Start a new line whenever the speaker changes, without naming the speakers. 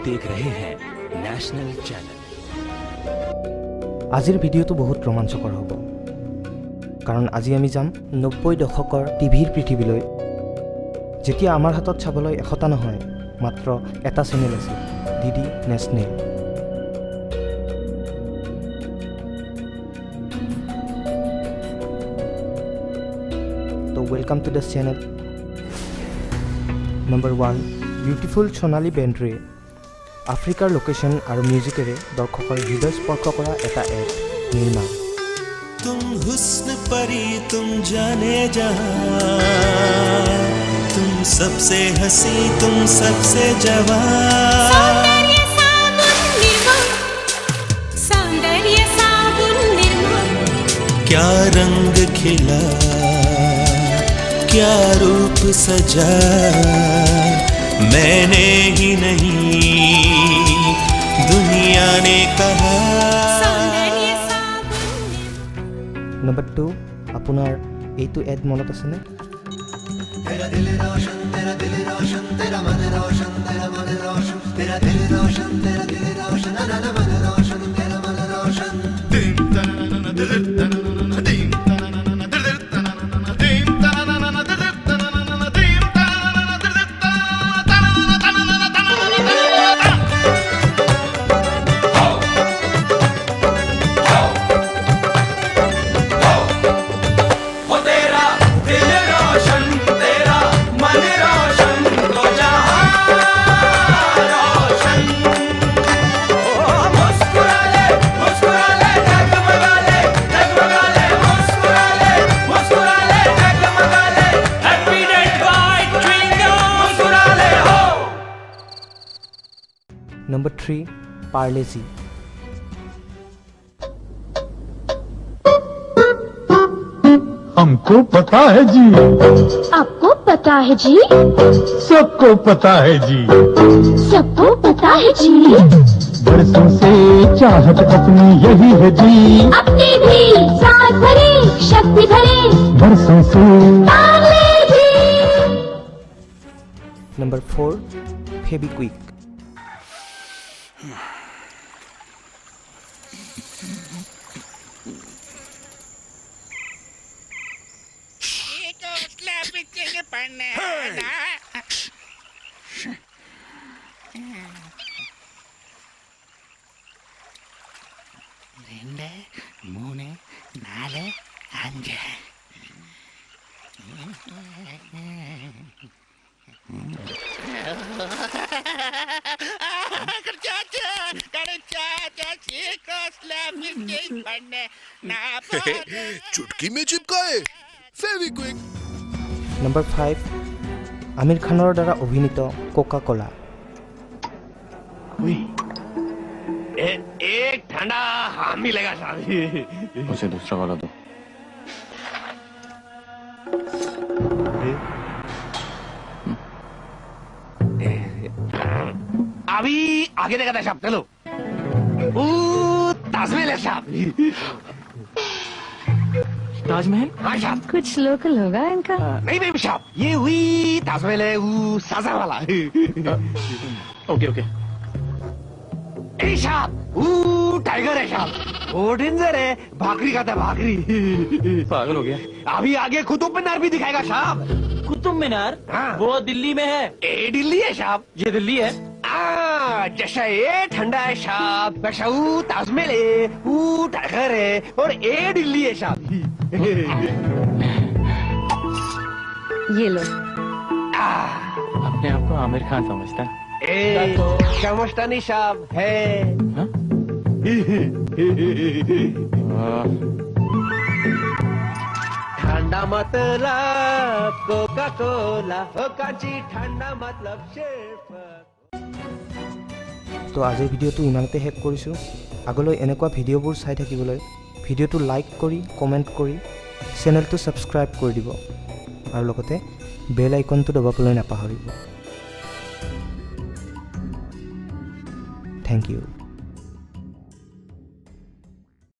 देख रहे हैं नेशनल चैनल।
আজিৰ ভিডিঅ'টো বহুত ৰোমাঞ্চকৰ হ'ব কাৰণ আজি আমি যাম 90 দশকৰ টিভিৰ পৃথিৱীলৈ যেতিয়া আমাৰ হাতত চাবলৈ এশটা নহয় মাত্ৰ এটা চেনেল আছিল ডিডি নেশ্যনেল। তো welcome to the channel. Number 1 beautiful Sonali Bendre আফ্ৰিকাৰ লোকেশ্যন আৰু মিউজিকেৰে দৰ্শকৰ হৃদয় স্পৰ্শ কৰা এটা এড নিৰ্মাণ।
तुम हुस्न परी तुम जाने जहां, तुम सबसे हंसी तुम सबसे जवान। क्या रंग खिला क्या रूप सजा, मैंने ही नहीं दुनिया ने कहा।
নম্বৰ 2 আপোনাৰ এইটো এড মনত আছেনে?
तेरा दिल रोशन तेरा दिल रोशन तेरा मन रोशन तेरा मन रोशन तेरा दिल रोशन तेरा दिल रोशन ना ना मन रोशन तेरा मन रोशन दीम तनना दिल तनना दीम तनना दिल तनना दीम तनना दिल तनना दीम तनना दिल
নম্বৰ 3 পাৰ্লেজি।
हमको पता है जी,
आपको पता है जी,
सबको पता है जी,
सबको पता है जी,
बरसों से चाहत अपनी यही है जी,
अपनी भी साथ भरे शक्ति भरे
बरसों से।
पार्ले-जी।
নম্বৰ 4 ফেবিকুইক।
ரெண்டு மூணு நாலு அஞ்சு
चुटकी में चिपकाए फेविक्विक।
নম্বৰ 5 আমিৰ খানৰ দ্বাৰা অভিনীত কোকা কোলা।
एक ठंडा हाँ मिलेगा साहब।
उसे दूसरा वाला दो।
अभी आगे देखा था साहब, चलो। ताजमहल है साहब। ताजमहल? हाँ साहब।
कुछ लोकल होगा इनका।
नहीं नहीं साहब, ये हुई ताजमहल है वो साजा वाला।
Okay okay.
ए साहब, वो टाइगर है साहब, वो डेंजर है, भाकरी खाता है भाकरी।
पागल हो गया।
अभी आगे कुतुब मीनार भी दिखाएगा साहब।
कुतुब मीनार?
हाँ।
वो दिल्ली में है।
ए दिल्ली है साहब।
ये दिल्ली है।
जैसा ये ठंडा है साहब, वैसा वो ताजमहल है, वो टाइगर है और ए दिल्ली है साहब।
ये लो।
अपने आप को आमिर खान समझता है।
समझता नहीं साहब है। ठंडा मतलब कोका कोला हो काची, ठंडा मतलब सिर्फ।
তো আজিৰ ভিডিঅ'টো ইমানতে শেষ কৰিছোঁ। আগলৈ এনেকুৱা ভিডিঅ'বোৰ চাই থাকিবলৈ ভিডিঅ'টো লাইক কৰি কমেণ্ট কৰি চেনেলটো ছাবস্ক্ৰাইব কৰি দিব আৰু লগতে বেল আইকনটো দবাবলৈ নাপাহৰিব। Thank you.